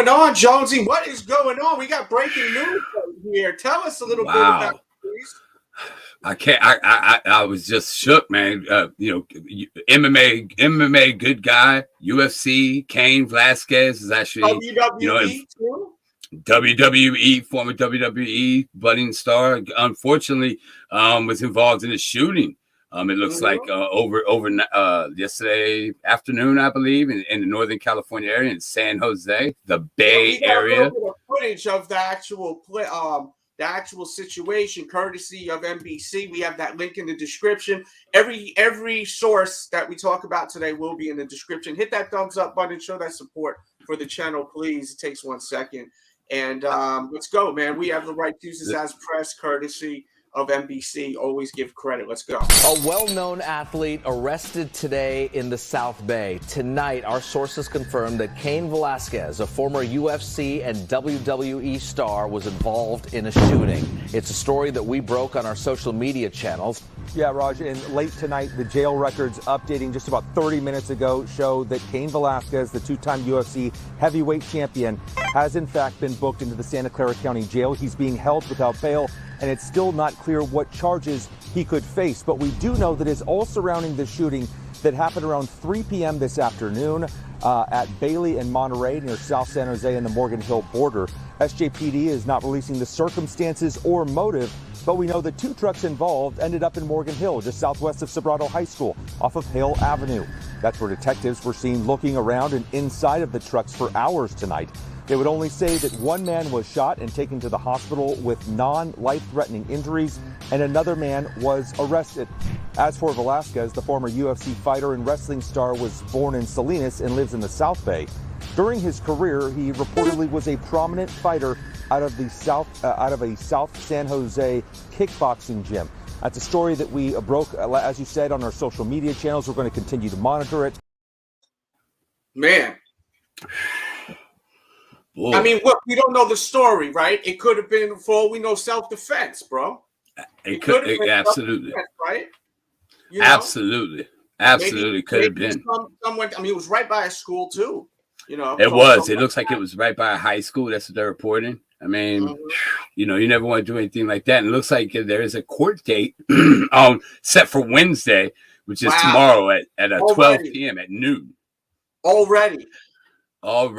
going on, Jonesy? What is going on? We got breaking news here. Tell us a little bit about it, please. I can't. I was just shook, man. MMA, good guy. UFC, Cain Velasquez is actually WWE too. WWE, former WWE budding star. Unfortunately, was involved in a shooting. It looks like over yesterday afternoon, I believe, in the Northern California area in San Jose, the Bay Area. A little bit of footage of the actual play, the actual situation, courtesy of NBC. We have that link in the description. Every source that we talk about today will be in the description. Hit that thumbs up button. Show that support for the channel, please. It takes 1 second. And let's go, man. We have the right to use this as press, courtesy of NBC. Always give credit. Let's go. A well-known athlete arrested today in the South Bay. Tonight, our sources confirmed that Cain Velasquez, a former UFC and WWE star, was involved in a shooting. It's a story that we broke on our social media channels. Yeah, Raj, and late tonight, the jail records updating just about 30 minutes ago show that Cain Velasquez, the two-time UFC heavyweight champion, has in fact been booked into the Santa Clara County Jail. He's being held without bail, and it's still not clear what charges he could face. But we do know that it's all surrounding the shooting that happened around 3 p.m. this afternoon at Bailey and Monterey near South San Jose and the Morgan Hill border. SJPD is not releasing the circumstances or motive, but we know the two trucks involved ended up in Morgan Hill, just southwest of Sobrato High School, off of Hale Avenue. That's where detectives were seen looking around and inside of the trucks for hours tonight. They would only say that one man was shot and taken to the hospital with non-life-threatening injuries, and another man was arrested. As for Velasquez, the former UFC fighter and wrestling star was born in Salinas and lives in the South Bay. During his career, he reportedly was a prominent fighter out of a South San Jose kickboxing gym. That's a story that we broke, as you said, on our social media channels. We're going to continue to monitor it. Man. Boy. I mean, look, we don't know the story, right? It could have been, for all we know, self-defense, bro. It could have been absolutely, right? Absolutely could have been. Someone, I mean, it was right by a school too. It was. It looks like it was right by a high school. That's what they're reporting. I mean, you never want to do anything like that. And it looks like there is a court date set for Wednesday, which is tomorrow at 12 p.m. at noon. Already. That's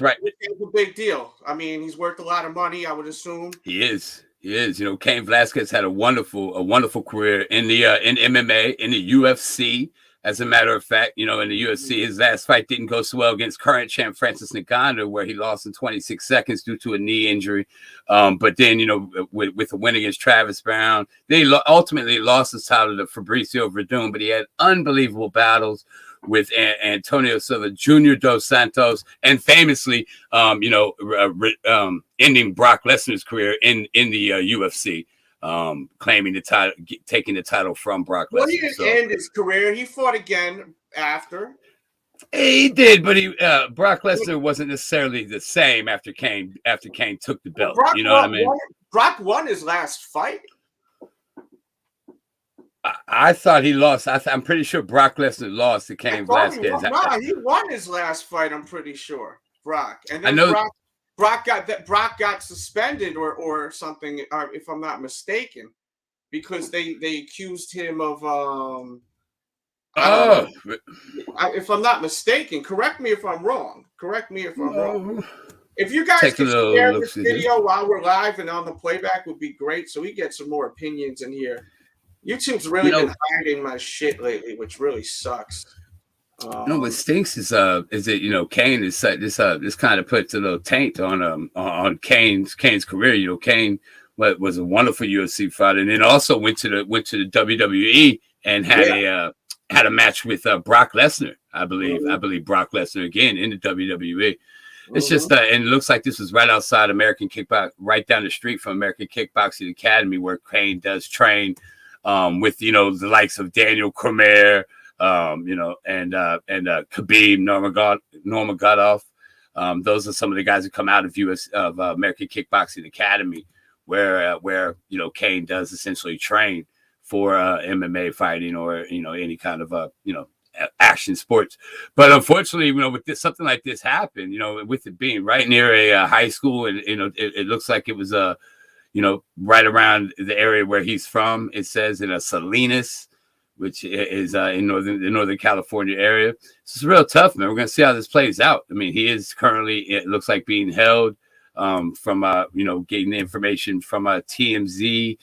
right. It's a big deal. I mean, he's worth a lot of money, I would assume. He is. Cain Velasquez had a wonderful career in the in MMA, in the UFC. As a matter of fact, in the UFC, his last fight didn't go so well against current champ Francis Ngannou, where he lost in 26 seconds due to a knee injury. But then, with a win against Travis Brown, they ultimately lost his title to Fabricio Verdun. But he had unbelievable battles with Antonio Silva, Junior Dos Santos, and famously, ending Brock Lesnar's career in the UFC. Claiming the title, taking the title from Brock Lesnar. Well, he didn't end his career. He fought again after. He did, but Brock Lesnar wasn't necessarily the same after Cain took the belt. Brock what I mean? Brock won his last fight. I thought he lost. I'm pretty sure Brock Lesnar lost to Cain Velasquez. He won his last fight. I'm pretty sure, Brock. And then I know. Brock got suspended or something, if I'm not mistaken, because they accused him of if I'm not mistaken. Correct me if I'm wrong. If you guys can share this video while we're live and on the playback, would be great, so we get some more opinions in here. YouTube's really been hiding my shit lately, which really sucks. What stinks is Cain is this kind of puts a little taint on Cain's career. Cain was a wonderful UFC fighter, and then also went to the WWE and had a match with Brock Lesnar. I believe Brock Lesnar again in the WWE. It's just and it looks like this was right outside American Kickbox, right down the street from American Kickboxing Academy, where Cain does train with the likes of Daniel Cormier. And Khabib, Nurmagomedov. Those are some of the guys that come out of American Kickboxing Academy, where Cain does essentially train for MMA fighting or any kind of action sports. But unfortunately, with something like this happened, with it being right near a high school, and it looks like it was right around the area where he's from. It says in Salinas, which is in the Northern California area. It's real tough, man. We're gonna see how this plays out. I mean, he is currently, it looks like, being held from getting the information from TMZ.com.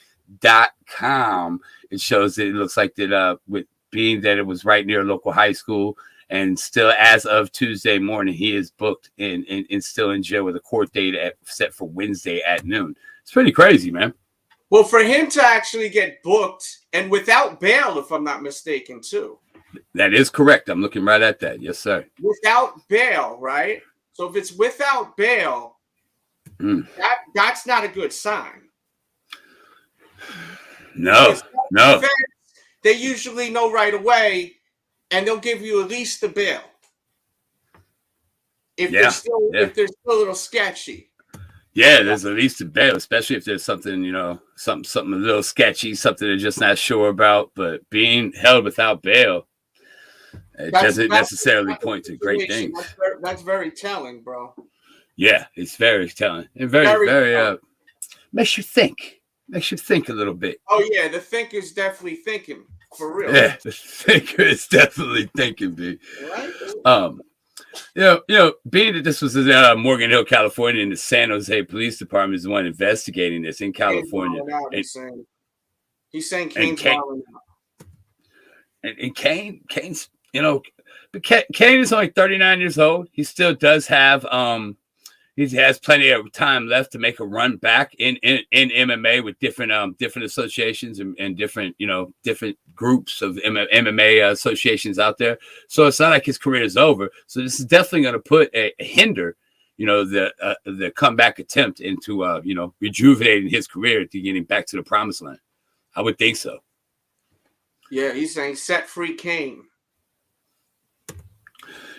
It shows that it looks like that with being that it was right near a local high school, and still as of Tuesday morning, he is booked and still in jail with a court date set for Wednesday at noon. It's pretty crazy, man. Well, for him to actually get booked and without bail, if I'm not mistaken, too. That is correct. I'm looking right at that. Yes, sir. Without bail, right? So if it's without bail, that's not a good sign. No. They usually know right away, and they'll give you at least the bail. If they're still a little sketchy. Yeah, there's at least a bail, especially if there's something, something a little sketchy, something they're just not sure about. But being held without bail, doesn't necessarily point to great things. That's very telling, bro. Yeah, it's very telling. And very makes you think. Makes you think a little bit. Oh, yeah, the thinker's definitely thinking, for real. Yeah, the thinker is definitely thinking, B. Right? Being that this was in Morgan Hill, California, and the San Jose Police Department is the one investigating this in California. He's saying Cain's wilding out. And Cain's, but Cain is only 39 years old. He still does have he has plenty of time left to make a run back in MMA with different associations and different groups of MMA associations out there. So it's not like his career is over. So this is definitely going to put a hinder, the comeback attempt into rejuvenating his career to getting back to the promised land. I would think so. Yeah, he's saying set free Cain.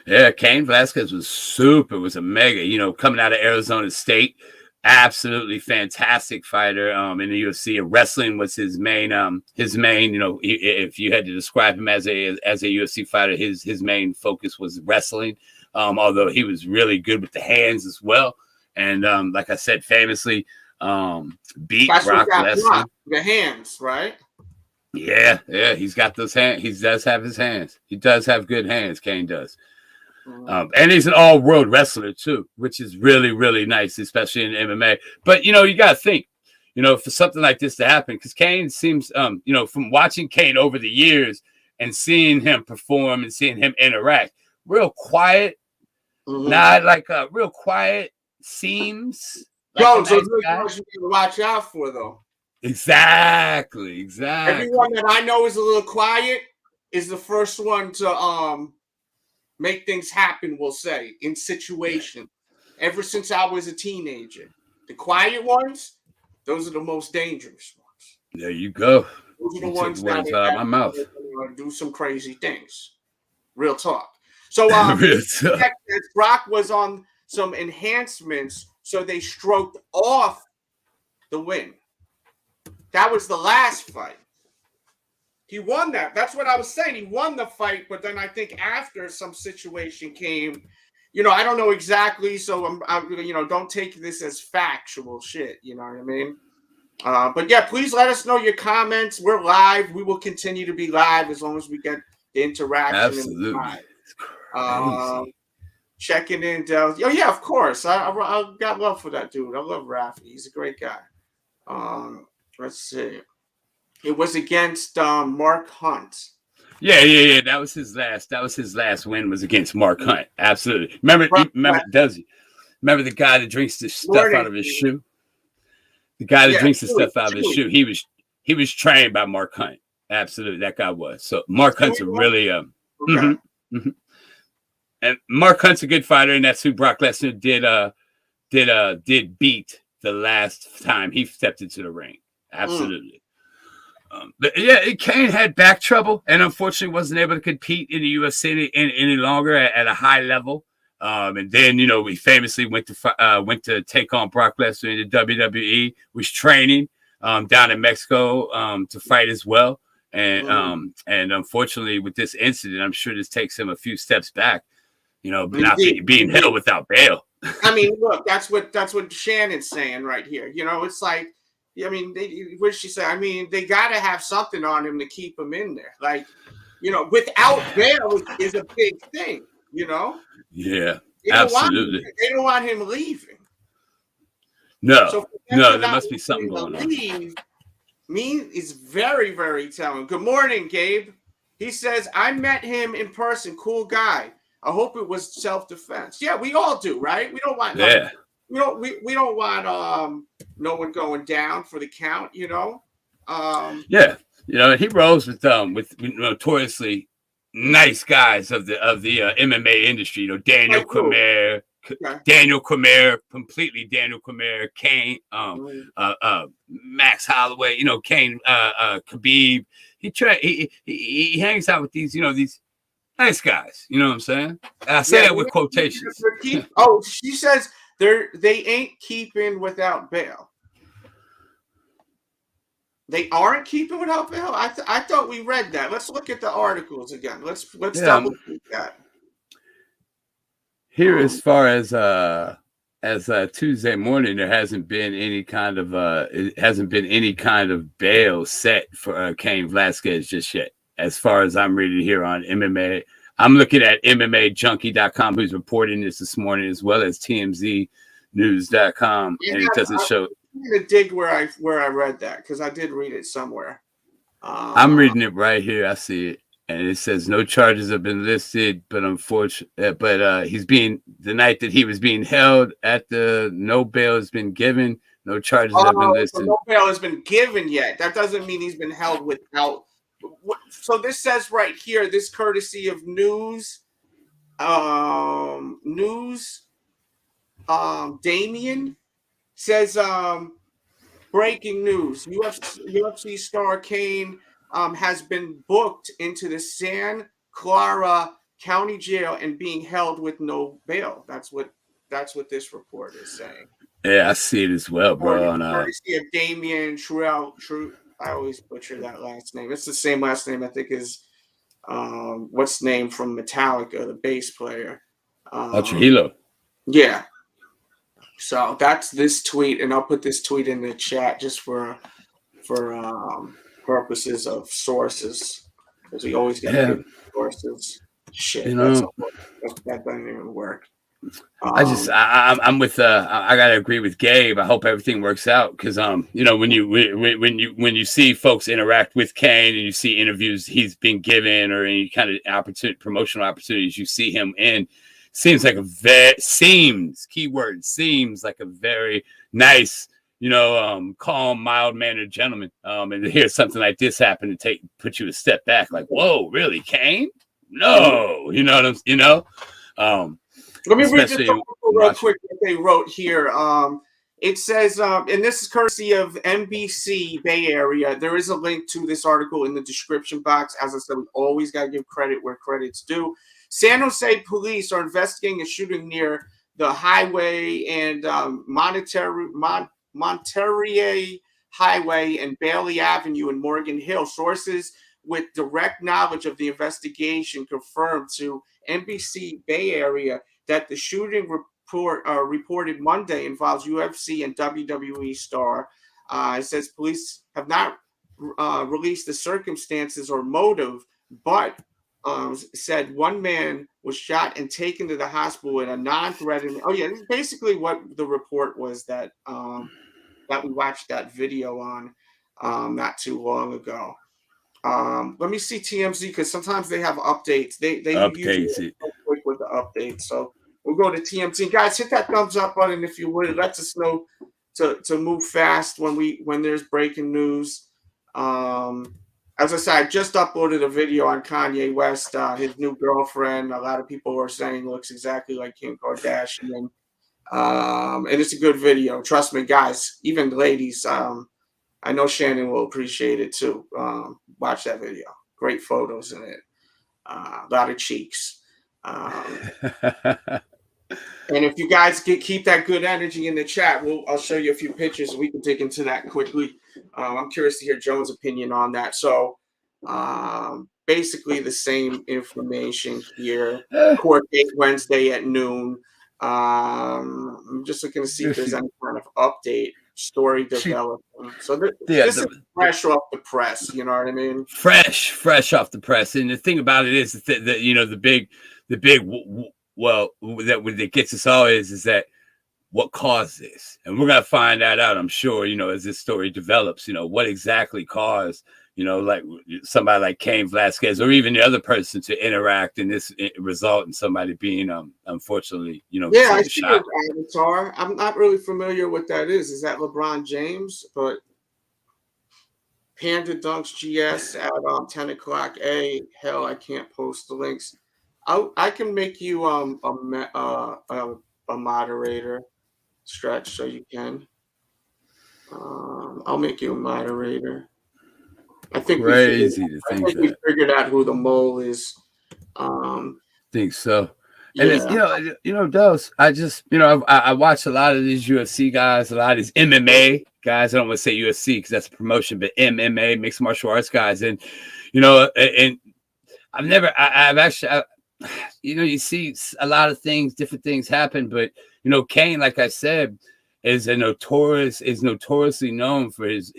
Yeah, Cain Velasquez was a mega, coming out of Arizona State, absolutely fantastic fighter in the UFC. Wrestling was his main, if you had to describe him as a UFC fighter, his main focus was wrestling, although he was really good with the hands as well. And like I said, famously beat Brock Lesnar. The hands, right? Yeah, he's got those hands. He does have his hands. He does have good hands, Cain does. And he's an all-world wrestler too, which is really, really nice, especially in MMA. But you got to think, for something like this to happen, because Cain seems, from watching Cain over the years and seeing him perform and seeing him interact, real quiet, not like real quiet seems. So you need to watch out for though. Exactly. Everyone that I know is a little quiet is the first one to make things happen, we'll say, in situation. Ever since I was a teenager. The quiet ones, those are the most dangerous ones. There you go. Those are the ones that out of my mouth. Do some crazy things. Real talk. So Brock was on some enhancements, so they stroked off the win. That was the last fight. He won that. That's what I was saying. He won the fight, but then I think after some situation came, I don't know exactly. So I'm don't take this as factual shit. You know what I mean? But yeah, please let us know your comments. We're live. We will continue to be live as long as we get the interaction. Absolutely. Checking in, Del. Oh yeah, of course. I got love for that dude. I love Rafi. He's a great guy. Let's see. It was against Mark Hunt. Yeah. That was his last win was against Mark Hunt. Absolutely. Remember, does he? Remember the guy that drinks the stuff out of his shoe? The guy that drinks the stuff out of his shoe. He was trained by Mark Hunt. Absolutely, that guy was. So Mark Hunt's a really and Mark Hunt's a good fighter, and that's who Brock Lesnar did beat the last time he stepped into the ring. Absolutely. But yeah, Cain had back trouble and unfortunately wasn't able to compete in the UFC any longer at a high level. And then, we famously went to take on Brock Lesnar in the WWE, was training down in Mexico to fight as well. And unfortunately, with this incident, I'm sure this takes him a few steps back. But not being held without bail. I mean, look, that's what Shannon's saying right here. It's like, I mean, what did she say? I mean, they got to have something on him to keep him in there. Like, without bail is a big thing. Yeah, absolutely. They don't want him leaving. No, so there must be something going on. Is very, very telling. Good morning, Gabe. He says, I met him in person. Cool guy. I hope it was self-defense. Yeah, we all do, right? We don't want we don't want no one going down for the count, Yeah. He rolls with notoriously nice guys of the MMA industry, Daniel Cormier, completely Daniel Cormier, Cain, Max Holloway, Cain, Khabib. He hangs out with these, these nice guys. You know what I'm saying? I say that with quotations. She says they ain't keeping without bail. They aren't keeping without bail. I thought we read that. Let's look at the articles again. Let's double check that. Here, as far as Tuesday morning, there hasn't been any kind of bail set for Cain Velasquez just yet. As far as I'm reading here on MMA, I'm looking at MMAjunkie.com, who's reporting this morning, as well as TMZnews.com, and it doesn't show. I'm gonna dig where I read that because I did read it somewhere. I'm reading it right here. I see it, and it says no charges have been listed, but he's being the night that he was being held at the no bail has been given. No charges have been listed. So no bail has been given yet. That doesn't mean he's been held without. So this says right here, this courtesy of News. Damien says, breaking news: UFC star Cain has been booked into the San Clara County Jail and being held with no bail. That's what this report is saying. Yeah, I see it as well, bro. Courtesy of Damien True. I always butcher that last name. It's the same last name, I think, as what's the name from Metallica, the bass player. Trujillo. Yeah. So that's this tweet, and I'll put this tweet in the chat just for purposes of sources, because we always get sources. Shit, that doesn't even work. I'm with I gotta agree with Gabe. I hope everything works out because when you see folks interact with Cain and you see interviews he's been given or any kind of promotional opportunities you see him in, seems like a very nice, calm, mild-mannered gentleman. And to hear something like this happen to put you a step back, like, whoa, really, Cain? No, Let me read this article real quick that they wrote here. It says, and this is courtesy of NBC Bay Area. There is a link to this article in the description box. As I said, we always got to give credit where credit's due. San Jose police are investigating a shooting near the highway and Monterey Highway and Bailey Avenue in Morgan Hill. Sources with direct knowledge of the investigation confirmed to NBC Bay Area that the shooting reported Monday involves UFC and WWE star. It says police have not released the circumstances or motive, but said one man was shot and taken to the hospital in a non-threatening. Oh yeah, this is basically what the report was that we watched that video on not too long ago. Let me see TMZ because sometimes they have updates. They usually go quick with the updates. So we'll go to TMZ. Guys, hit that thumbs up button if you would. It lets us know to move fast when there's breaking news. As I said, I just uploaded a video on Kanye West, his new girlfriend. A lot of people are saying looks exactly like Kim Kardashian. And it's a good video. Trust me, guys, even ladies, I know Shannon will appreciate it too. Watch that video. Great photos in it. A lot of cheeks. And if you guys keep that good energy in the chat, I'll show you a few pictures and we can dig into that quickly. I'm curious to hear Joan's opinion on that. So Basically the same information here. Court date Wednesday at noon. I'm just looking to see if there's any kind of update, story developing. So this is fresh off the press. You know what I mean? Fresh off the press. And the thing about it is that you know, the big that gets us all is that what caused this, and we're gonna find that out, I'm sure, you know, as this story develops. You know, what exactly caused, you know, like somebody like Cain Velasquez or even the other person to interact and this result in somebody being unfortunately, you know, yeah, I see his avatar. I'm not really familiar what that is. Is that LeBron James? But Panda Dunks GS at 10 o'clock. Hell, I can't post the links. I can make you a moderator, Stretch, so you can. I'll make you a moderator. I think we figured out who the mole is. Think so. And it's, you know, Dels, I just, you know, I watch a lot of these UFC guys, a lot of these MMA guys. I don't want to say UFC because that's a promotion, but MMA, mixed martial arts guys. And, you know, and I've actually, you know, you see a lot of things, different things happen, but, you know, Cain, like I said, is notoriously known for his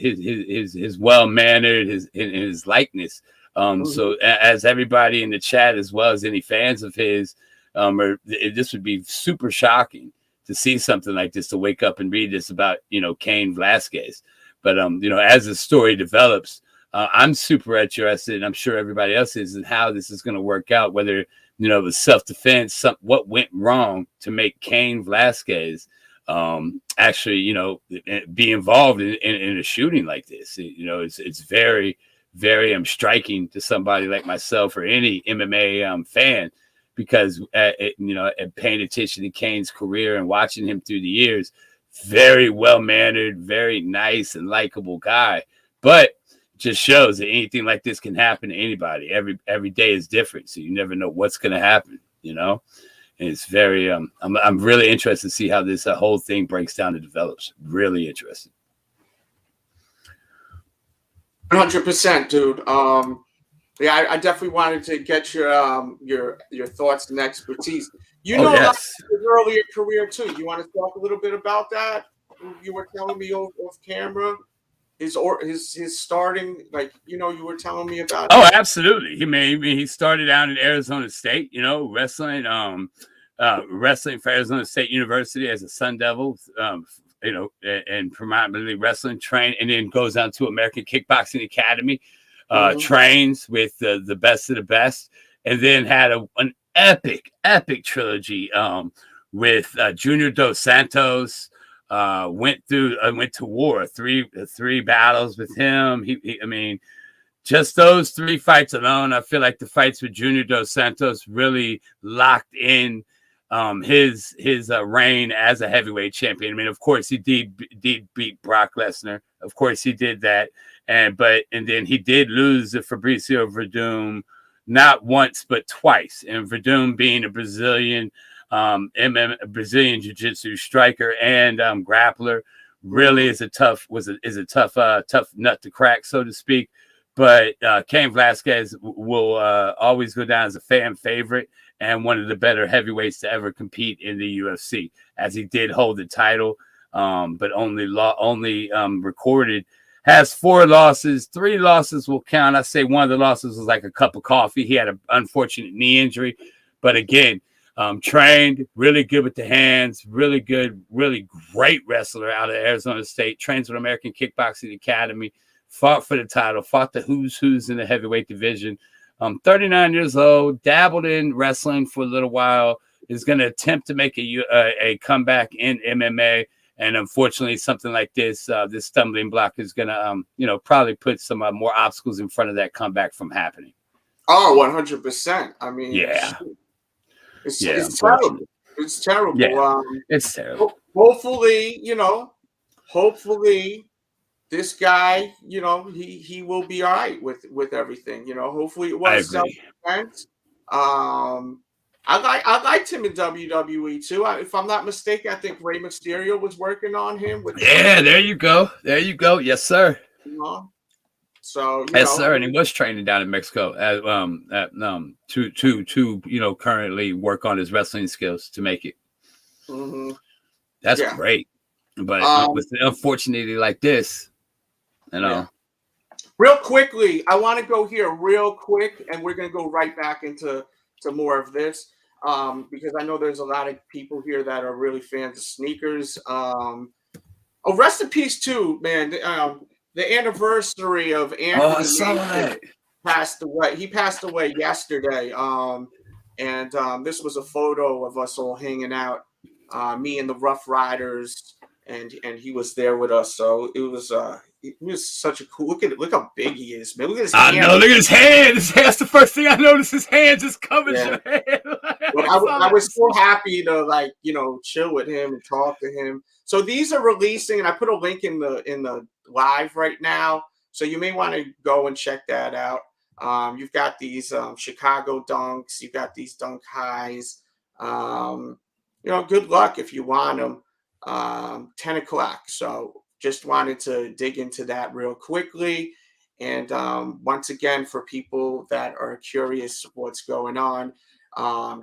well-mannered, his likeness. So as everybody in the chat, as well as any fans of his, this would be super shocking to see something like this, to wake up and read this about, you know, Cain Velasquez. But, you know, as the story develops, I'm super interested, and I'm sure everybody else is, in how this is going to work out, whether, you know, it was self-defense, what went wrong to make Cain Velasquez actually, you know, be involved in a shooting like this. You know, it's very, very striking to somebody like myself or any MMA fan, because you know, paying attention to Cain's career and watching him through the years, very well-mannered, very nice and likable guy, but just shows that anything like this can happen to anybody. Every day is different, so you never know what's going to happen, you know. And it's very I'm really interested to see how this whole thing breaks down and develops. Really interested. 100%, dude. Yeah, I definitely wanted to get your thoughts and expertise. You know, about his earlier career too. You want to talk a little bit about that? You were telling me off camera. His starting, like, you know, you were telling me about. Oh, absolutely. He started out in Arizona State, you know, wrestling for Arizona State University as a Sun Devil, you know, and predominantly wrestling, train, and then goes on to American Kickboxing Academy, trains with the best of the best, and then had an epic trilogy with Junior Dos Santos. Went to war, three battles with him. I mean, just those 3 fights alone, I feel like the fights with Junior Dos Santos really locked in his reign as a heavyweight champion. I mean, of course, he did beat Brock Lesnar. Of course, he did that, and then he did lose to Fabricio Verdum, not once but twice. And Verdum being a Brazilian Brazilian Jiu-Jitsu striker and grappler, really is a tough nut to crack, so to speak. But Cain Velasquez will always go down as a fan favorite and one of the better heavyweights to ever compete in the UFC, as he did hold the title, but only recorded. Has 4 losses. 3 losses will count. I say one of the losses was like a cup of coffee. He had an unfortunate knee injury, but again, trained, really good with the hands, really good, really great wrestler out of Arizona State, trains with American Kickboxing Academy, fought for the title, fought the who's in the heavyweight division. 39 years old, dabbled in wrestling for a little while, is going to attempt to make a comeback in MMA. And unfortunately, something like this stumbling block is going to, you know, probably put some more obstacles in front of that comeback from happening. Oh, 100%. I mean, yeah. It's terrible. It's terrible. Yeah, it's terrible. Hopefully, you know, this guy, you know, he will be all right with everything. You know, hopefully it was self-defense. I liked him in WWE too. If I'm not mistaken, I think Rey Mysterio was working on him. There you go. Yes, sir. You know? So yes, sir. And he was training down in Mexico to currently work on his wrestling skills to make it. Mm-hmm. That's great. But with unfortunately like this, Real quickly, I want to go here real quick, and we're going to go right back into more of this because I know there's a lot of people here that are really fans of sneakers. Rest in peace too, man. The anniversary of Anthony Mason passed away. He passed away yesterday. And this was a photo of us all hanging out, me and the Rough Riders, and he was there with us. So it was such a cool look how big he is, man. Look at his hand. I know, look at his hand. That's the first thing I noticed. His hand just covers your hand. But I was so happy to chill with him and talk to him. So these are releasing, and I put a link in the live right now. So you may want to go and check that out. You've got these Chicago dunks. You've got these dunk highs. Good luck if you want them. 10 o'clock. So just wanted to dig into that real quickly. And once again, for people that are curious what's going on,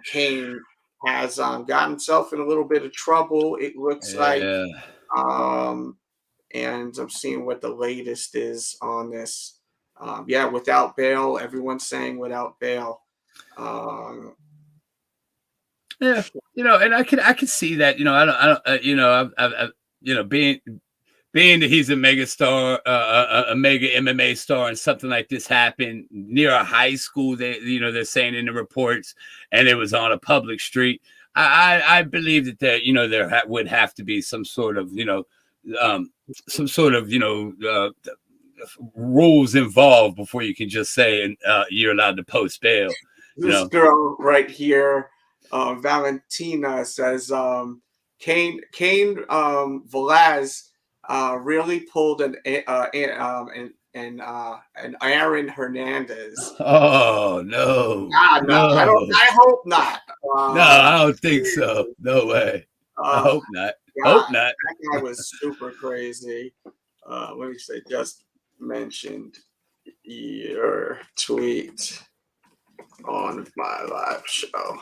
Cain has got himself in a little bit of trouble, it looks like. And I'm seeing what the latest is on this. Without bail. Everyone's saying without bail. And I could see that. Being that he's a mega star, a mega MMA star, and something like this happened near a high school. They're saying in the reports, and it was on a public street. I believe that there would have to be some sort of rules involved before you can just say you're allowed to post bail. This girl right here, Valentina, says Cain Velasquez really pulled an Aaron Hernandez. Oh no! No. I hope not. No, I don't think so. No way. I hope not. Hope not. That guy was super crazy. Let me say, just mentioned your tweet on my live show.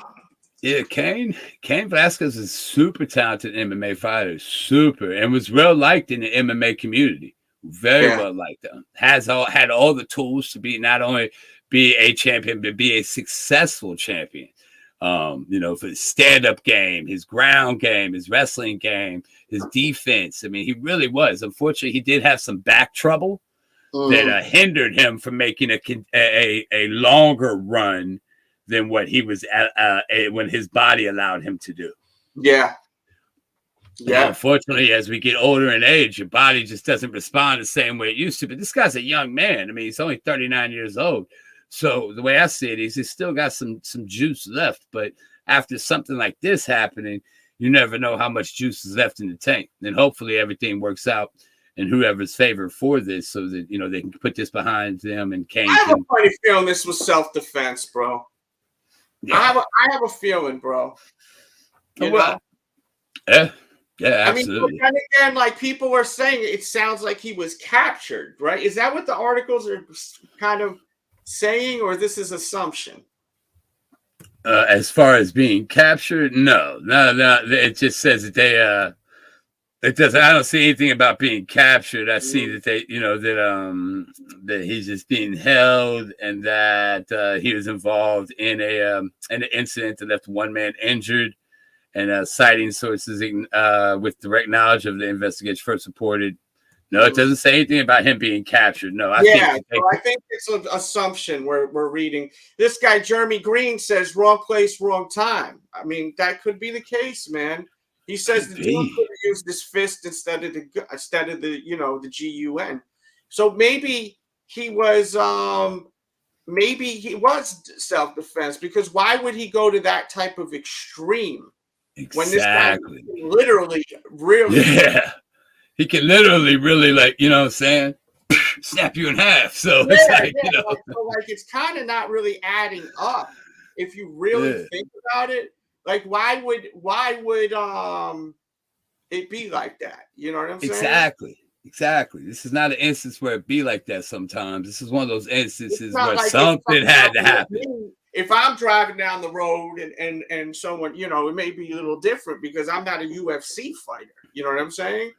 Yeah, Cain Velasquez is super talented MMA fighter, super, and was well liked in the MMA community. Very well liked. Had all the tools to be not only be a champion, but be a successful champion. For his stand-up game, his ground game, his wrestling game, his defense. I mean, he really was. Unfortunately, he did have some back trouble that hindered him from making a longer run than what he was when his body allowed him to do. Yeah. And unfortunately, as we get older in age, your body just doesn't respond the same way it used to. But this guy's a young man. I mean, he's only 39 years old. So the way I see it is he's still got some juice left. But after something like this happening, you never know how much juice is left in the tank. And hopefully everything works out in whoever's favor for this so that, they can put this behind them and Cain. I have a funny feeling this was self-defense, bro. Yeah. I have a feeling, bro. Yeah, absolutely. I mean, and again, people are saying it sounds like he was captured, right? Is that what the articles are kind of saying, or this is assumption? As far as being captured, no. It just says that they it doesn't. I don't see anything about being captured. I see that they, that he's just being held, and that he was involved in an incident that left one man injured, and citing sources with direct knowledge of the investigation first reported. No, it doesn't say anything about him being captured. No, I think it's an assumption we're reading. This guy Jeremy Green says wrong place, wrong time. I mean, that could be the case, man. He says the dude could have used his fist instead of the GUN. So maybe he was self-defense, because why would he go to that type of extreme when this guy literally he can literally really snap you in half. So it's kind of not really adding up if you really think about it. Why would it be like that? You know what I'm saying? Exactly. This is not an instance where it be like that sometimes. This is one of those instances where like something had to happen. If I'm driving down the road and someone, you know, it may be a little different because I'm not a UFC fighter. You know what I'm saying?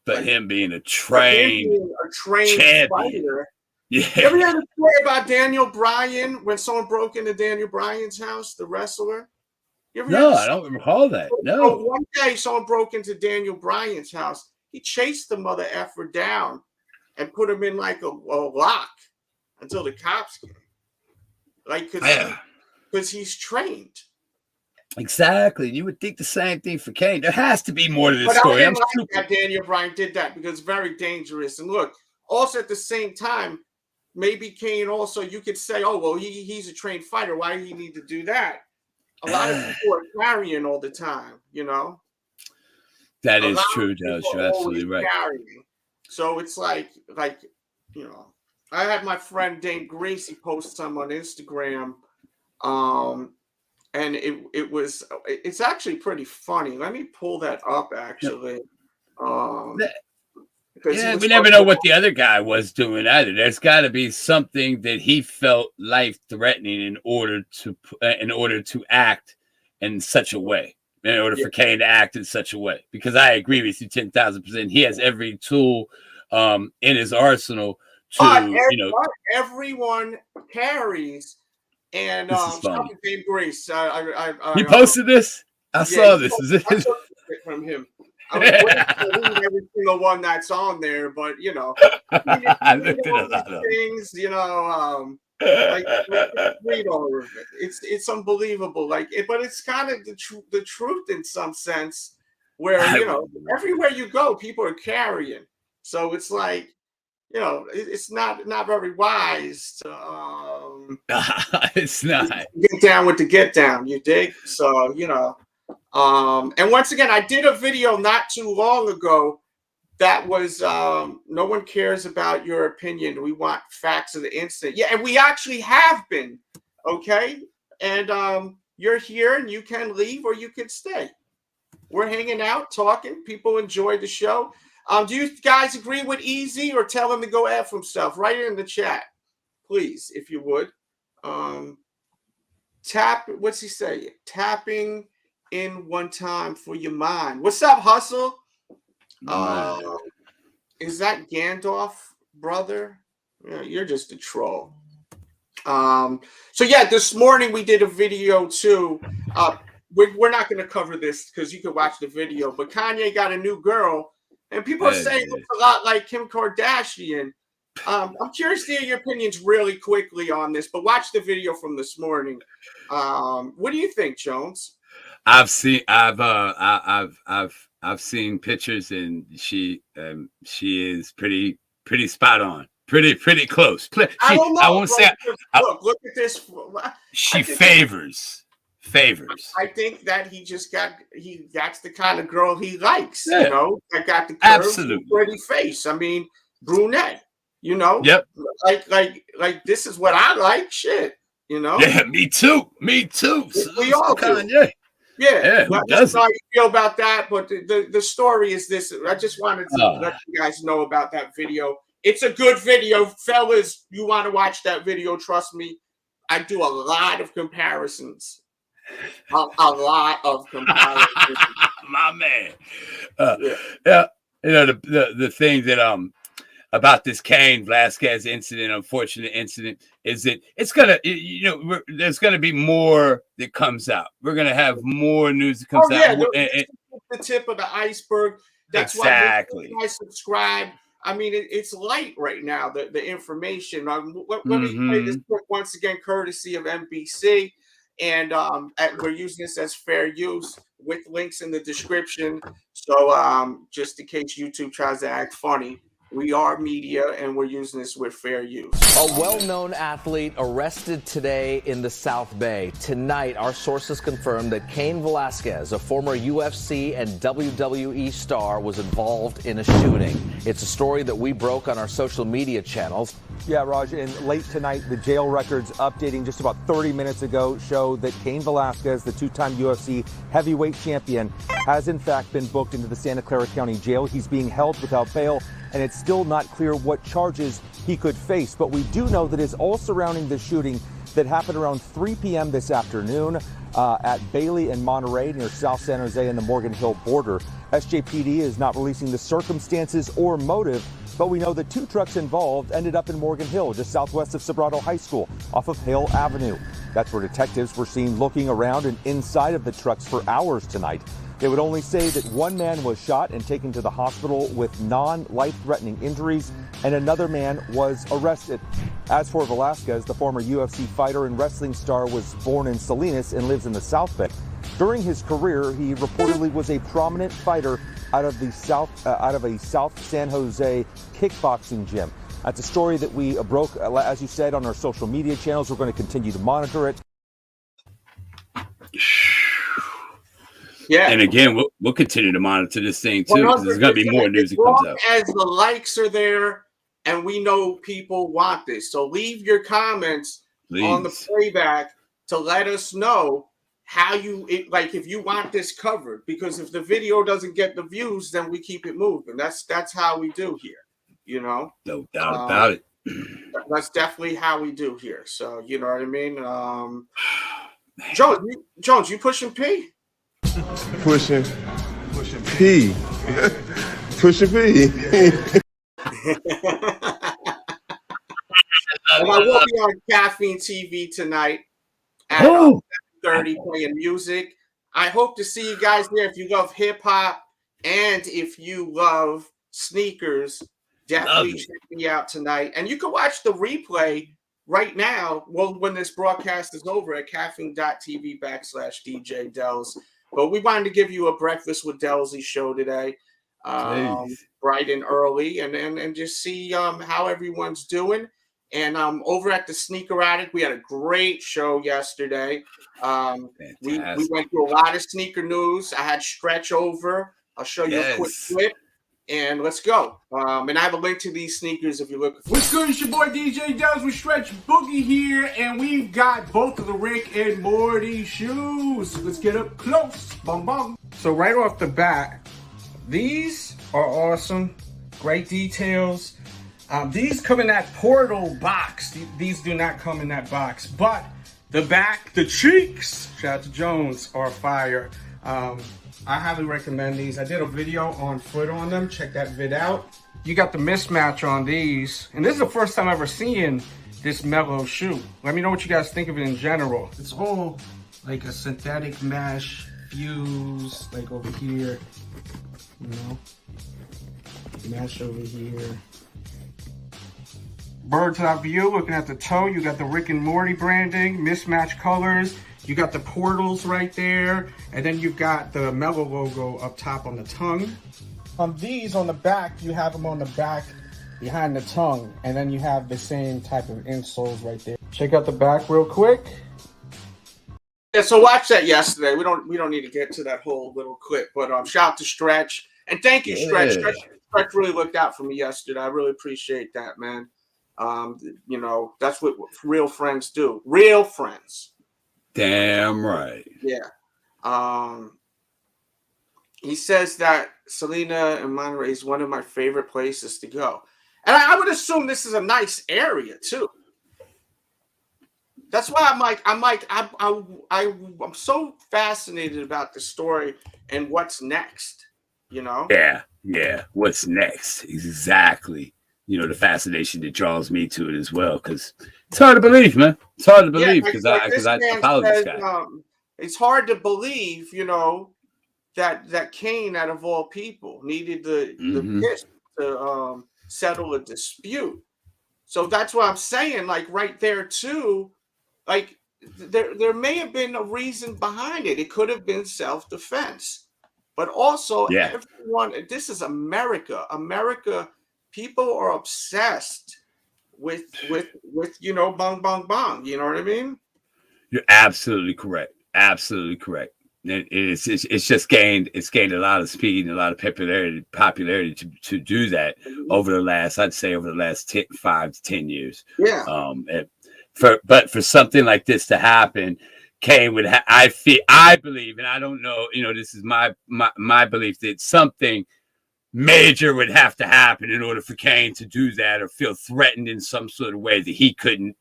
But like, him being a trained champion. Fighter. Yeah. You ever heard a story about Daniel Bryan when someone broke into Daniel Bryan's house, the wrestler? No, I don't recall that. No. So one day, someone broke into Daniel Bryan's house. He chased the mother effer down and put him in like a lock until the cops came. Like, because he's trained. Exactly. You would think the same thing for Cain. There has to be more to this but story. I didn't like that Daniel Bryan did that because it's very dangerous. And look, also at the same time, maybe Cain also, you could say, oh, well, he's a trained fighter. Why do he need to do that? A lot of people are carrying all the time, you know? That is true, Josh. You're absolutely right. Carrying. So it's like, you know, I had my friend Dane Gracie post some on Instagram. And it's actually pretty funny. Let me pull that up actually. Yeah, we never know what the other guy was doing either. There's got to be something that he felt life-threatening in order to act in such a way. In order for Cain to act in such a way, because I agree with you 10,000%. He has every tool in his arsenal to, everyone carries. And Dave Grace, he posted this. I saw this. Is it from him? I was reading every single one that's on there, but you know, I looked at a lot of things. You know, like read all of it. It's unbelievable. Like, but it's kind of the truth in some sense, where you know, everywhere you go, people are carrying. So it's like, you know, it's not very wise to it's not get down with the get down. You dig? So you know. And once again, I did a video not too long ago that was no one cares about your opinion. We want facts of the incident. Yeah, and we actually have been, okay? And you're here and you can leave or you can stay. We're hanging out, talking. People enjoy the show. Do you guys agree with Easy or tell him to go F himself? Write it in the chat, please, if you would. What's he say? Tapping in one time for your mind. What's up, Hustle? Is that Gandalf, brother? Yeah, you're just a troll. So yeah, this morning we did a video too. We're not going to cover this because you can watch the video, but Kanye got a new girl and people are saying it looks a lot like Kim Kardashian. I'm curious to hear your opinions really quickly on this, but watch the video from this morning. What do you think, Jones? I've seen pictures and she is pretty spot on, pretty close. I don't know. I won't say. Look at this. She favors. I think that that's the kind of girl he likes. Yeah. You know, that got the curves, pretty face. I mean, brunette. You know. Yep. Like this is what I like. Shit. You know. Yeah, me too. So we all do. Yeah, that's how you feel about that. But the story is this. I just wanted to let you guys know about that video. It's a good video, fellas. You want to watch that video? Trust me. I do a lot of comparisons. A lot of comparisons. My man. Yeah. You know the thing that about this Cain Velasquez incident, unfortunate incident, is that it's gonna, there's gonna be more that comes out. We're gonna have more news that comes out. The tip of the iceberg. That's why I subscribe. I mean, it's light right now. The information. Let me play this quick once again, courtesy of NBC, and we're using this as fair use with links in the description. So just in case YouTube tries to act funny. We are media, and we're using this with fair use. A well-known athlete arrested today in the South Bay. Tonight, our sources confirmed that Cain Velasquez, a former UFC and WWE star, was involved in a shooting. It's a story that we broke on our social media channels. Yeah, Raj, and late tonight, the jail records updating just about 30 minutes ago show that Cain Velasquez, the two-time UFC heavyweight champion, has in fact been booked into the Santa Clara County Jail. He's being held without bail, and it's still not clear what charges he could face. But we do know that it's all surrounding the shooting that happened around 3 p.m. this afternoon at Bailey and Monterey near South San Jose and the Morgan Hill border. SJPD is not releasing the circumstances or motive, but we know the two trucks involved ended up in Morgan Hill, just southwest of Sobrato High School, off of Hale Avenue. That's where detectives were seen looking around and inside of the trucks for hours tonight. They would only say that one man was shot and taken to the hospital with non-life-threatening injuries, and another man was arrested. As for Velasquez, the former UFC fighter and wrestling star was born in Salinas and lives in the South Bay. During his career, he reportedly was a prominent fighter out of a South San Jose kickboxing gym. That's a story that we broke, as you said, on our social media channels. We're going to continue to monitor it. Yeah, and again, we'll continue to monitor this thing too, because there's going to be more news that comes out. As the likes are there, and we know people want this, so leave your comments on the playback to let us know how if you want this covered, because if the video doesn't get the views, then we keep it moving. That's how we do here, you know. No doubt about it. That's definitely how we do here. So you know what I mean. Jones, you pushing P? Pushing P. Pushing P. And I will be on Caffeine TV tonight at 7:30 playing music. I hope to see you guys there. If you love hip hop and if you love sneakers, definitely check me out tonight. And you can watch the replay right now, when this broadcast is over, at caffeine.tv/DJ-DELZ. But we wanted to give you a Breakfast with Delzy show today, bright and early, and just see how everyone's doing. And over at the Sneaker Attic, we had a great show yesterday. We went through a lot of sneaker news. I had Stretch over. I'll show you a quick clip. And let's go. And I have a link to these sneakers if you're looking for. What's good? It's your boy DJ-DELZ with Stretch Boogie here, and we've got both of the Rick and Morty shoes. Let's get up close. Bum bum. So right off the bat, these are awesome. Great details. These come in that portal box. These do not come in that box, but the back, the cheeks, shout out to Jones, are fire. I highly recommend these. I did a video on foot on them. Check that vid out. You got the mismatch on these. And this is the first time I've ever seen this Melo shoe. Let me know what you guys think of it in general. It's all like a synthetic mesh fuse, like over here, you know, mesh over here. Bird's eye view, looking at the toe. You got the Rick and Morty branding, mismatched colors. You got the portals right there, and then you've got the Melo logo up top on the tongue. These on the back, you have them on the back behind the tongue, and then you have the same type of insoles right there. Check out the back real quick. Yeah, so watch that yesterday. We don't need to get to that whole little clip, but shout out to Stretch, and thank you, Stretch. Stretch really looked out for me yesterday. I really appreciate that, man. You know, that's what real friends do. Real friends. Damn right. Yeah. He says that Selena and Monterey is one of my favorite places to go. And I would assume this is a nice area too. That's why I'm so fascinated about the story and what's next, you know? Yeah. What's next? Exactly. You know, the fascination that draws me to it as well, because it's hard to believe, man. It's hard to believe because I follow this guy. It's hard to believe, you know, that Cain, out of all people, needed the piss to settle a dispute. So that's what I'm saying. Like right there too, like there may have been a reason behind it. It could have been self-defense, but also everyone. This is America. People are obsessed with you know, bong bong bong. You know what I mean? You're absolutely correct. Absolutely correct. it's just gained a lot of speed and a lot of popularity to do that over the last, I'd say over the last 5 to 10 years. Yeah. But for something like this to happen, Cain would I believe, and I don't know, this is my belief, that something major would have to happen in order for Cain to do that or feel threatened in some sort of way that he couldn't,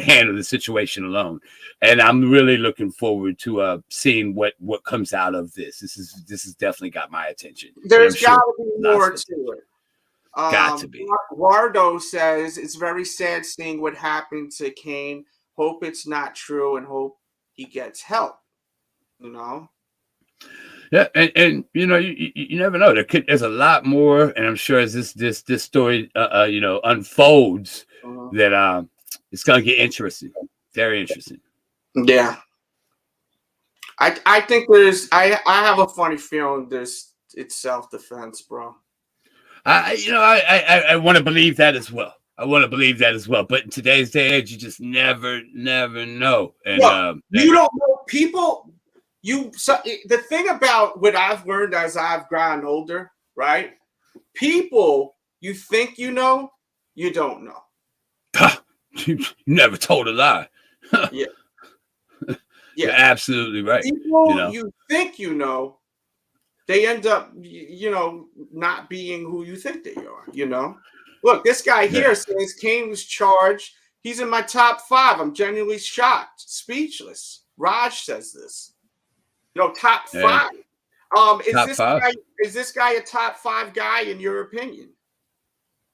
handle the situation alone. And I'm really looking forward to seeing what comes out of this. This has definitely got my attention. There's got to be more to it. Got to be. Wardo says it's very sad seeing what happened to Cain. Hope it's not true and hope he gets help. Yeah, and you never know. There's a lot more, and I'm sure as this story unfolds, that it's gonna get interesting, very interesting. Yeah, I think I have a funny feeling it's self-defense, bro. I want to believe that as well. But in today's day and age, you just never know. And you don't know people. The thing about what I've learned as I've gotten older, right? People you think you know, you don't know. You never told a lie. Yeah. You're absolutely right. People you think you know, they end up, not being who you think they are, Look, this guy here says Cain was charged. He's in my top 5. I'm genuinely shocked, speechless. Raj says this. Top 5. Is this guy a top 5 guy in your opinion?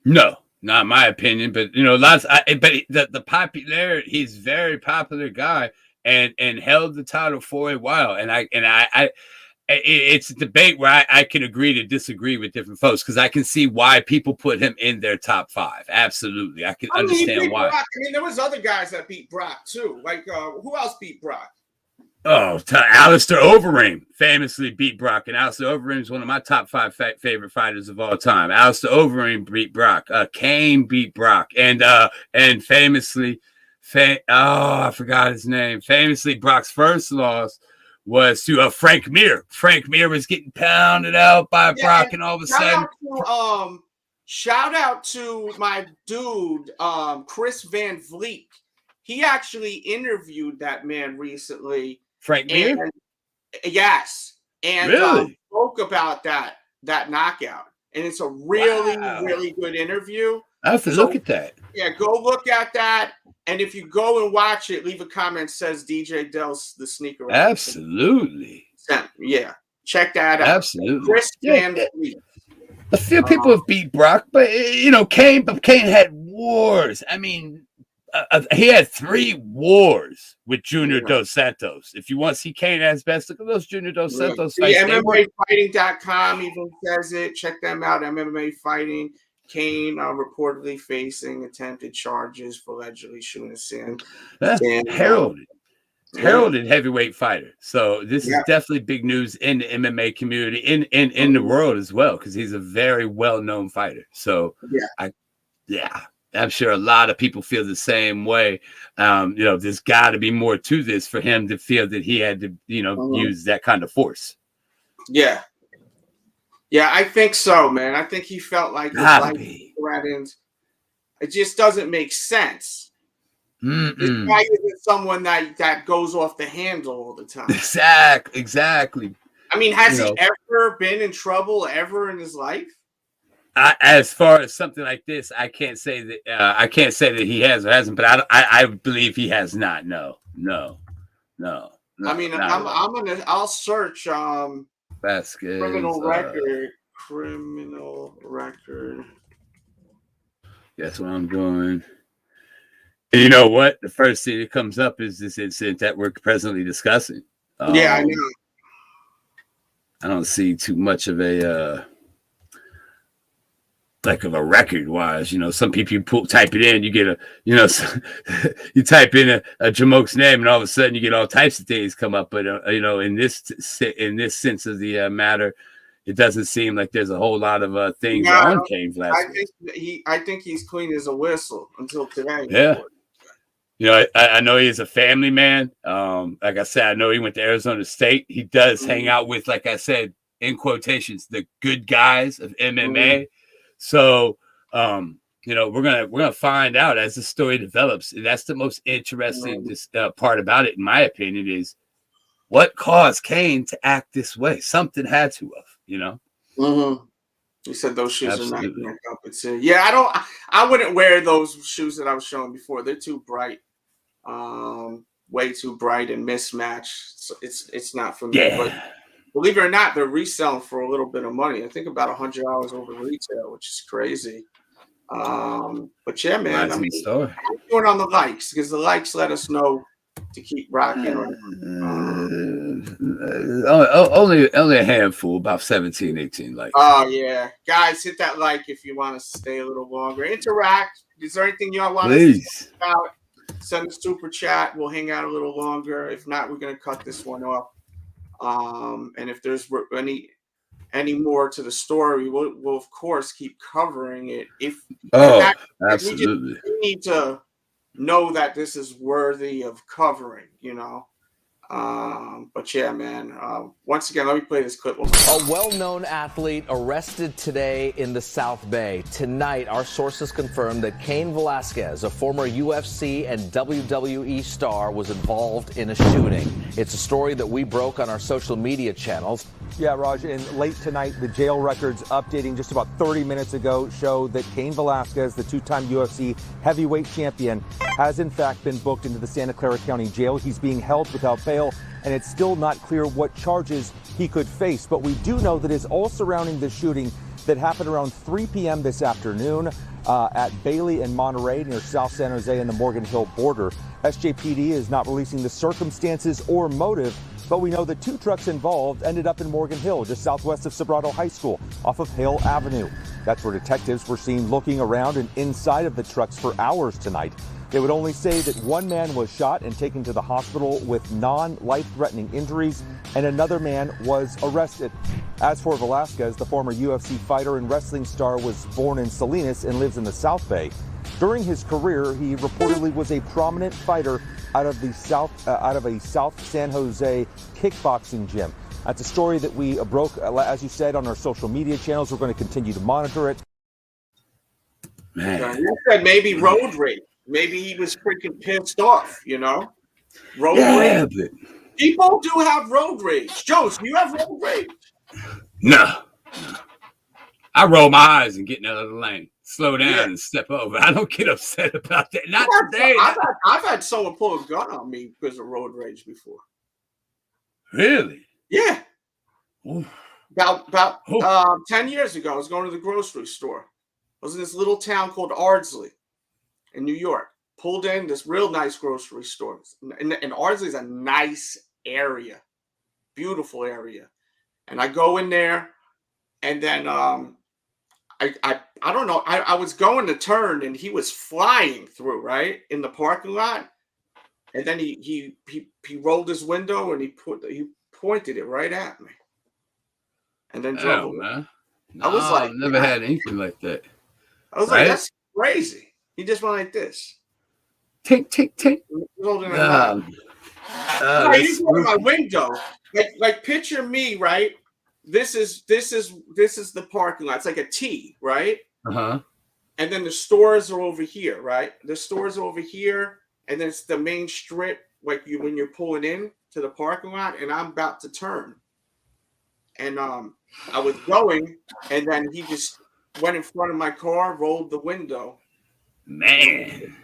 No, not my opinion, but lots. But the popularity, he's a very popular guy, and held the title for a while. And it's a debate where I can agree to disagree with different folks, because I can see why people put him in their top 5. Absolutely, I can understand why. Brock. There was other guys that beat Brock too. Like who else beat Brock? Oh, Alistair Overeem famously beat Brock, and Alistair Overeem is one of my top 5 favorite fighters of all time. Alistair Overeem beat Brock. Cain beat Brock, and famously, I forgot his name. Famously, Brock's first loss was to Frank Mir. Frank Mir was getting pounded out by Brock, and all of a sudden, shout out to my dude, Chris Van Vliet. He actually interviewed that man recently. Frank Mir? Yes. And really? Spoke about that knockout. And it's a really, really good interview. I have to look at that. Yeah, go look at that. And if you go and watch it, leave a comment says DJ Delz the sneaker. Absolutely. Yeah. Check that out. Absolutely. Chris Van Vliet. A few people have beat Brock, but Cain had wars. He had 3 wars with Junior Dos Santos. If you want to see Cain at his best, look at those Junior Dos Santos fights. MMAfighting.com even says it. Check them out. MMA Fighting. Cain reportedly facing attempted charges for allegedly shooting a sin. Heralded heavyweight fighter. So this is definitely big news in the MMA community, in the world as well, because he's a very well-known fighter. So I'm sure a lot of people feel the same way. There's got to be more to this for him to feel that he had to, use that kind of force. Yeah. Yeah, I think so, man. I think he felt like his life was threatened. It just doesn't make sense. This guy isn't someone that goes off the handle all the time. Exactly. Has he ever been in trouble ever in his life? As far as something like this, I can't say that he has or hasn't, but I believe he has not. No. I'll search Vasquez criminal record. That's what I'm doing. And you know what? The first thing that comes up is this incident that we're presently discussing. I know. I don't see too much of a record wise, some people type it in, you get you type in a Jamoke's name, and all of a sudden you get all types of things come up. But in this sense of the matter, it doesn't seem like there's a whole lot of things on Cain Velasquez. I think he's clean as a whistle until today. Yeah. You know, I know he's a family man. Like I said, I know he went to Arizona State. He does hang out with, like I said, in quotations, the good guys of MMA. So, you know, we're gonna find out as the story develops. And that's the most interesting part about it, in my opinion, is what caused Cain to act this way. Something had to have, you know. You said those shoes are not going to compensate. Yeah, I wouldn't wear those shoes that I was showing before. They're too bright, way too bright and mismatched. So it's not for me. Yeah. But believe it or not, they're reselling for a little bit of money. I think about $100 over retail, which is crazy. But yeah, man, I'm doing on the likes because the likes let us know to keep rocking. Only a handful, about 17, 18 likes. Oh yeah, guys, hit that like if you want us to stay a little longer. Interact. Is there anything y'all want us to talk about? Send a super chat. We'll hang out a little longer. If not, we're gonna cut this one off. And if there's any more to the story, we'll of course keep covering it. Absolutely, we need to know that this is worthy of covering, you know. But yeah, man, once again, let me play this clip. A well-known athlete arrested today in the South Bay. Tonight, our sources confirmed that Cain Velasquez, a former UFC and WWE star, was involved in a shooting. It's a story that we broke on our social media channels. Yeah, Raj, and late tonight, the jail records updating just about 30 minutes ago show that Cain Velasquez, the two-time UFC heavyweight champion, has in fact been booked into the Santa Clara County Jail. He's being held without bail, and it's still not clear what charges he could face. But we do know that it's all surrounding the shooting that happened around 3 p.m. this afternoon at Bailey and Monterey near South San Jose and the Morgan Hill border. SJPD is not releasing the circumstances or motive, but we know the two trucks involved ended up in Morgan Hill, just southwest of Sobrato High School, off of Hale Avenue. That's where detectives were seen looking around and inside of the trucks for hours tonight. They would only say that one man was shot and taken to the hospital with non-life-threatening injuries, and another man was arrested. As for Velasquez, the former UFC fighter and wrestling star was born in Salinas and lives in the South Bay. During his career, he reportedly was a prominent fighter out of a South San Jose kickboxing gym. That's a story that we broke, as you said, on our social media channels. We're going to continue to monitor it. Man, you said maybe road rage. Maybe he was freaking pissed off, you know? Road rage. But People do have road rage. Jones, do you have road rage? No. I roll my eyes and get in another lane. Slow down and step over. I don't get upset about that. Not today. I've had someone pull a gun on me because of road rage before. Really? Yeah. Ooh. About 10 years ago, I was going to the grocery store. I was in this little town called Ardsley in New York. Pulled in this real nice grocery store. And Ardsley is a nice area. Beautiful area. And I go in there, and then I don't know. I was going to turn, and he was flying through right in the parking lot, and then he rolled his window and he pointed it right at me, and then drove away. Man. I was like, I've never had anything like that. I was like, that's crazy. He just went like this. Tink, tink, tink. Holding he's holding my window. Like picture me, right? This is the parking lot. It's like a T, right? Uh-huh. And then the stores are over here, right? The stores are over here, and then it's the main strip, like when you're pulling in to the parking lot, and I'm about to turn. And I was going, and then he just went in front of my car, rolled the window, man,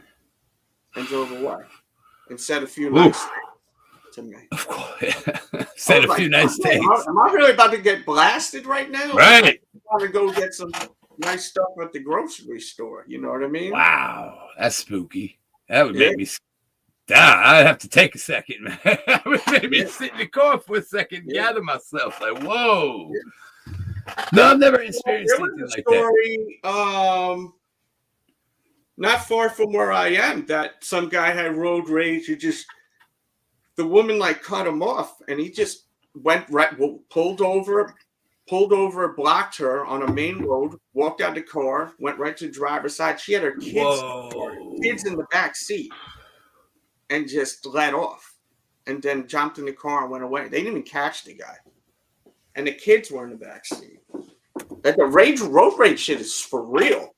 and drove away, and said a few nice things to me. Of course, said a few nice things. Am I really about to get blasted right now? Right. I'm about to go get some nice stuff at the grocery store. You know what I mean? Wow, that's spooky. That would make me. I'd have to take a second, man. I would maybe sit in the car for a second, gather myself. Like, whoa. No, I've never experienced anything like that. Not far from where I am, that some guy had road rage. The woman like cut him off, and he just went right, pulled over, blocked her on a main road, walked out the car, went right to the driver's side. She had her kids in the back seat. and just let off, and then jumped in the car and went away. They didn't even catch the guy, and the kids were in the back seat. Like the road rage shit is for real.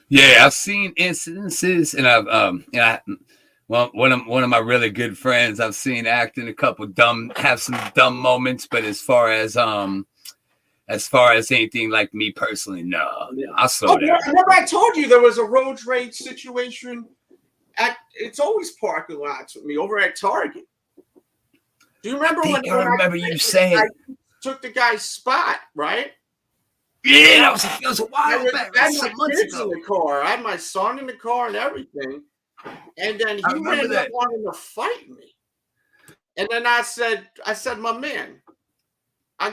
Yeah, I've seen incidences, and one of my really good friends I've seen act in a couple have some dumb moments, but as far as anything like me personally, no, I'll slow down. Remember I told you there was a road rage situation it's always parking lots with me over at Target. Do you remember when I remember you saying I took the guy's spot, right? Yeah, that was a while back. I had my kids in the car. I had my son in the car and everything. And then he ended up wanting to fight me. And then I said, my man,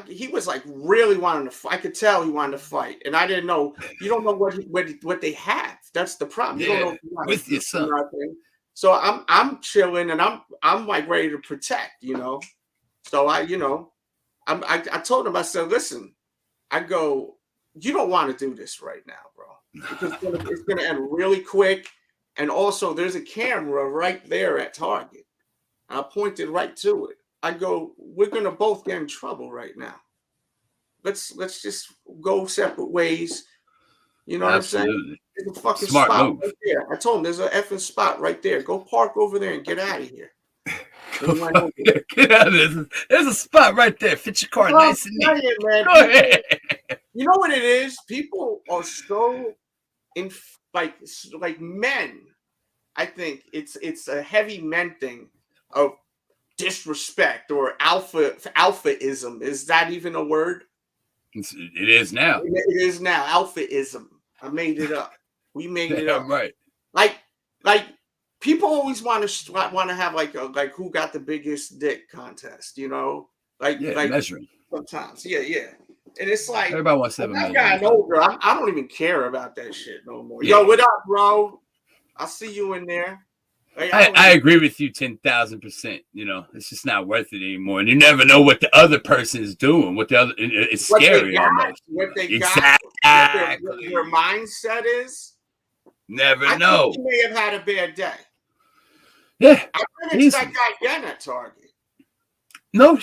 he was like really wanting to fight. I could tell he wanted to fight. And I didn't know. You don't know what they have. That's the problem. Yeah, you don't know with your son. So I'm chilling and I'm like ready to protect, you know. So I told him, I said, listen, I go, you don't want to do this right now, bro. Because it's gonna end really quick. And also there's a camera right there at Target. I pointed right to it. I go, we're gonna both get in trouble right now. Let's just go separate ways. You know what I'm saying? There's a fucking smart spot move. right there. I told him there's an effing spot right there. Go park over there and get out of here. Get out of this. There's a spot right there. Fit your car nice and neat. Man, Go ahead. You know what it is? People are so like men. I think it's a heavy men thing of disrespect or alphaism. Is that even a word? It is now. It is now. Alphaism. I made it up. We made it up. Right. Like people always want to have like who got the biggest dick contest, you know? Like measuring. Sometimes. Yeah. And it's like everybody wants to have I've gotten older. I don't even care about that shit no more. Yeah. Yo, what up, bro? I'll see you in there. Like, I agree with you 10,000%. You know, it's just not worth it anymore. And you never know what the other person is doing. It's scary almost. What they exactly. got, what their mindset is. Never know. I think he may have had a bad day. Yeah. I finished that guy again at Target. No,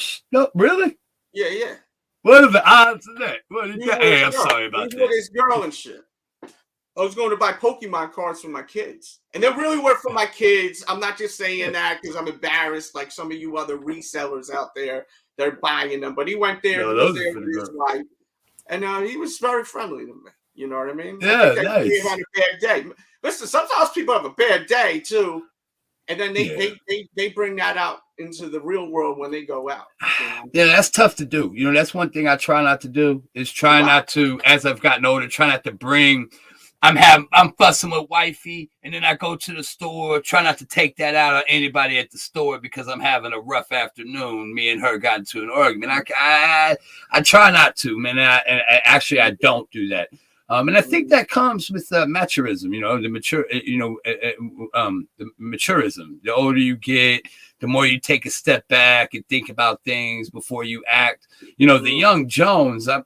really? Yeah. What are the odds of that? Hey, I'm sorry about that. With his girl and shit. I was going to buy Pokemon cards for my kids. And they really were for my kids. I'm not just saying that because I'm embarrassed like some of you other resellers out there. They're buying them. But he went there. No, he was there with his wife. And he was very friendly to me. You know what I mean? Yeah, nice. He had a bad day. Listen, sometimes people have a bad day too. And then they bring that out into the real world when they go out. You know? Yeah, that's tough to do. You know, that's one thing I try not to do is try not to, as I've gotten older, try not to bring I'm fussing with wifey, and then I go to the store, try not to take that out on anybody at the store because I'm having a rough afternoon. Me and her got into an argument. I try not to, man. And actually, I don't do that. And I think that comes with maturism, you know, the maturism. The older you get, the more you take a step back and think about things before you act. You know, the young Jones, I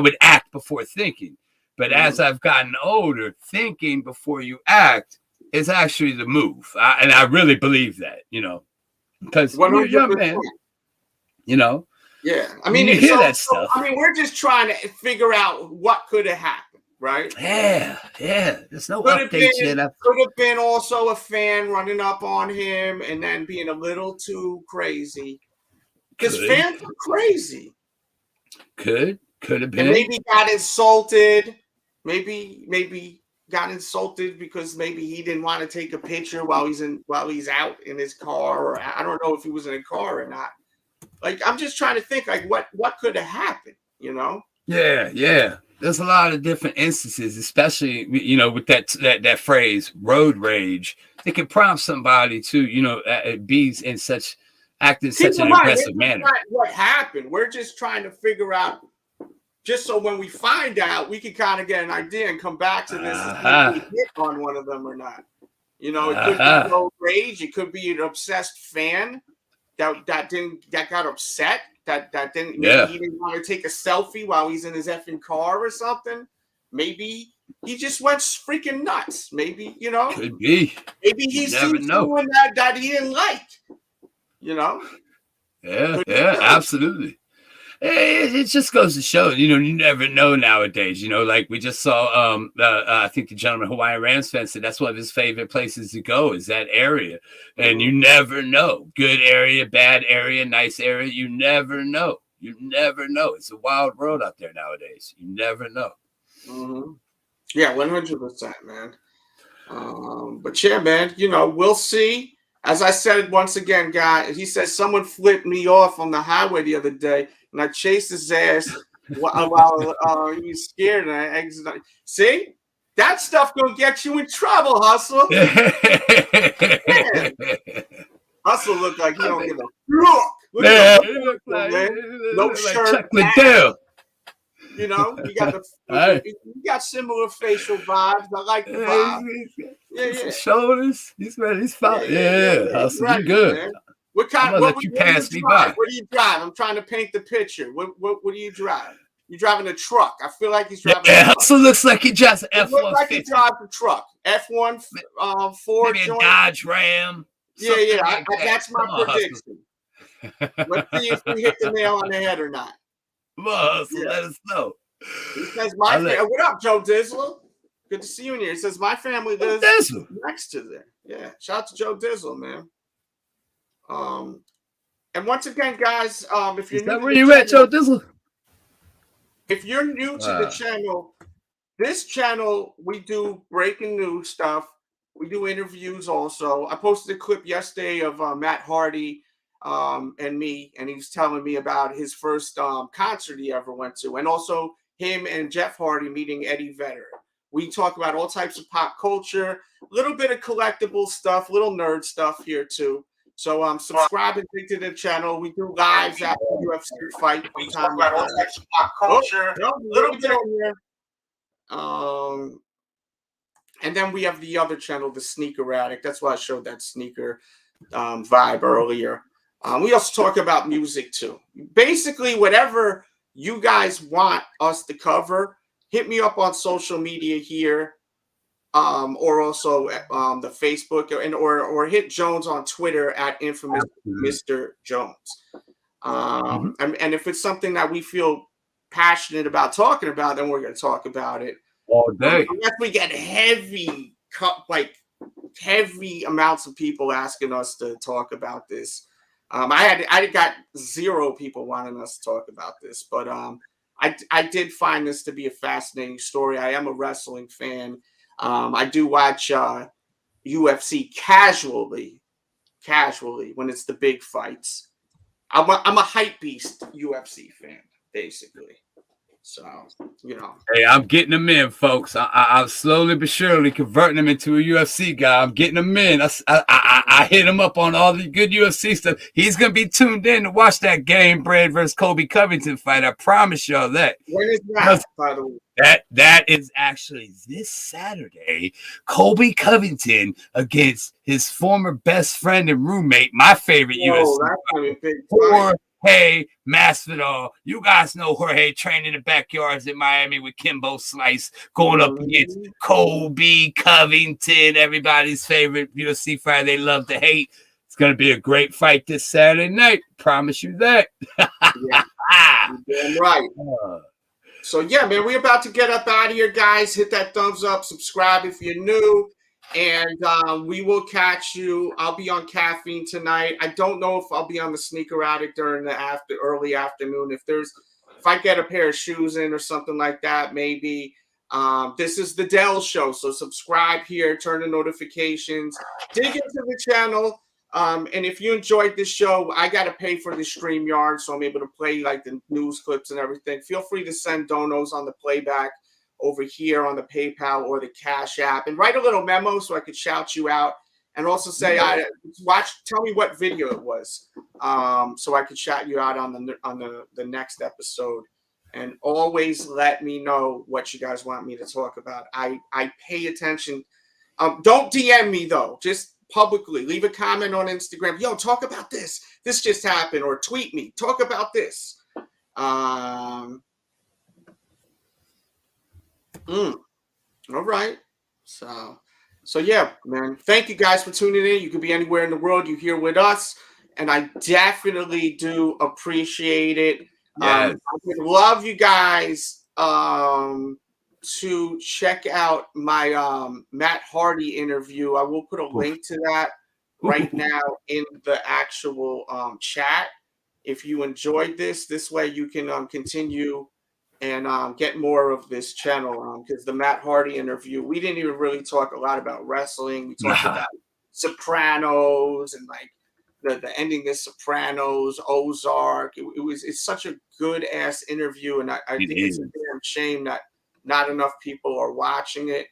would act before thinking. But as I've gotten older, thinking before you act is actually the move. And I really believe that, you know, because you're a young man, you know. Yeah. I mean, you hear that stuff. I mean, we're just trying to figure out what could have happened, right? Yeah. There's no updates yet. Could have been also a fan running up on him and then being a little too crazy. Because fans are crazy. Could have been. And maybe got insulted. Maybe got insulted because maybe he didn't want to take a picture while he's out in his car, or I don't know if he was in a car or not. Like, I'm just trying to think like what could have happened, you know? Yeah. There's a lot of different instances, especially, you know, with that phrase road rage. It can prompt somebody to, you know, be in such act in such an aggressive manner. What happened? We're just trying to figure out. Just so when we find out, we can kind of get an idea and come back to this if we hit on one of them or not. You know, it could be road rage. It could be an obsessed fan that got upset that didn't maybe he didn't want to take a selfie while he's in his effing car or something. Maybe he just went freaking nuts. Maybe, you know, Could be. maybe he's never seen know. someone that he didn't like, you know? Yeah, absolutely. It just goes to show, you know, you never know nowadays. You know, like we just saw, I think the gentleman Hawaiian Rams fan said that's one of his favorite places to go is that area, and you never know. Good area, bad area, nice area. You never know. You never know. It's a wild world out there nowadays. You never know. Yeah, 100%, man. But yeah, man, you know, we'll see. As I said once again, guy, he said someone flipped me off on the highway the other day, and I chased his ass while he was scared, and I exited. See, that stuff gonna get you in trouble, Hustle. Hustle look like he don't give a look. No shirt. You know, you got similar facial vibes. I like the vibe. Yeah. Shoulders. He's ready. He's fine. Yeah. Hustle, you good. Man. What kind? What would you pass me by? What do you drive? I'm trying to paint the picture. What do you drive? You driving a truck? I feel like he's driving. Yeah, Hustle looks like he drives an F-150. Looks like he drives a truck. F1 Ford. Maybe a Dodge Ram. Yeah. That's my prediction. Let's see if we hit the nail on the head or not. Well, so let us know. He says, what up, Joe Dizzle? Good to see you in here. He says, my family lives next to there. Yeah, shout out to Joe Dizzle, man. And once again, guys, if you're new, where you at, Joe Dizzle? If you're new to the channel, this channel, we do breaking news stuff. We do interviews also. I posted a clip yesterday of Matt Hardy and me, and he was telling me about his first concert he ever went to, and also him and Jeff Hardy meeting Eddie Vedder. We talk about all types of pop culture, a little bit of collectible stuff, little nerd stuff here too. So subscribe and click to the channel. We do lives after UFC fight. We talk about all types of pop culture, a little bit on here. And then we have the other channel, the Sneaker Addict. That's why I showed that sneaker vibe earlier. We also talk about music too. Basically, whatever you guys want us to cover, hit me up on social media here, or also the Facebook, or hit Jones on Twitter at infamous Mr. Jones. And if it's something that we feel passionate about talking about, then we're going to talk about it all day. Unless we get heavy amounts of people asking us to talk about this. I got 0 people wanting us to talk about this, but I did find this to be a fascinating story. I am a wrestling fan. I do watch UFC casually when it's the big fights. I'm a hype beast UFC fan, basically. So, you know. Hey, I'm getting them in, folks. I'm slowly but surely converting them into a UFC guy. I'm getting them in. I hit him up on all the good UFC stuff. He's going to be tuned in to watch that Game Bread versus Colby Covington fight. I promise y'all that. When is that, by the way? That is actually this Saturday. Colby Covington against his former best friend and roommate, my favorite UFC. That's gonna be a big fight. Jorge Masvidal. You guys know Jorge training in the backyards in Miami with Kimbo Slice, going up against Colby Covington, everybody's favorite UFC fighter they love to hate. It's going to be a great fight this Saturday night. Promise you that. Yeah, you're damn right. So, yeah, man, we're about to get up out of here, guys. Hit that thumbs up. Subscribe if you're new. And we will catch you. I'll be on Caffeine tonight. I don't know if I'll be on the Sneaker Addict during the early afternoon. If I get a pair of shoes in or something like that, maybe. This is the Dell Show, so subscribe here, turn the notifications, dig into the channel. And if you enjoyed this show, I got to pay for the StreamYard, so I'm able to play like the news clips and everything. Feel free to send donos on the playback over here on the PayPal or the Cash App, and write a little memo so I could shout you out, and also say, tell me what video it was, so I could shout you out on the next episode. And always let me know what you guys want me to talk about. I pay attention. Don't DM me though, just publicly leave a comment on Instagram. Yo, talk about this. This just happened, or tweet me. Talk about this. All right. So yeah, man. Thank you guys for tuning in. You could be anywhere in the world. You're here with us, and I definitely do appreciate it. Yes. I would love you guys to check out my Matt Hardy interview. I will put a link to that right now in the actual chat. If you enjoyed this way you can continue and get more of this channel, because the Matt Hardy interview, we didn't even really talk a lot about wrestling. We talked about Sopranos and like the ending of Sopranos, Ozark. It's such a good ass interview, and I think it's a damn shame that not enough people are watching it.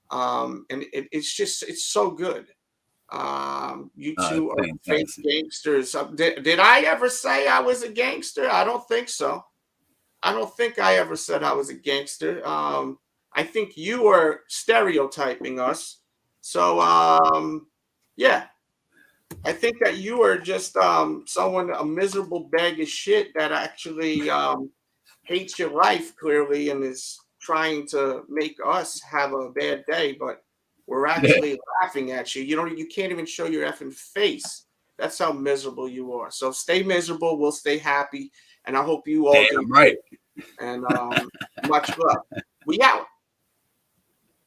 And it's so good. You two are fake gangsters. Did I ever say I was a gangster? I don't think so. I don't think I ever said I was a gangster. I think you were stereotyping us. So yeah, I think that you are just a miserable bag of shit that actually hates your life clearly and is trying to make us have a bad day, but we're actually laughing at you. You can't even show your effing face. That's how miserable you are. So stay miserable. We'll stay happy. And I hope you all do. Right. And much love. We out.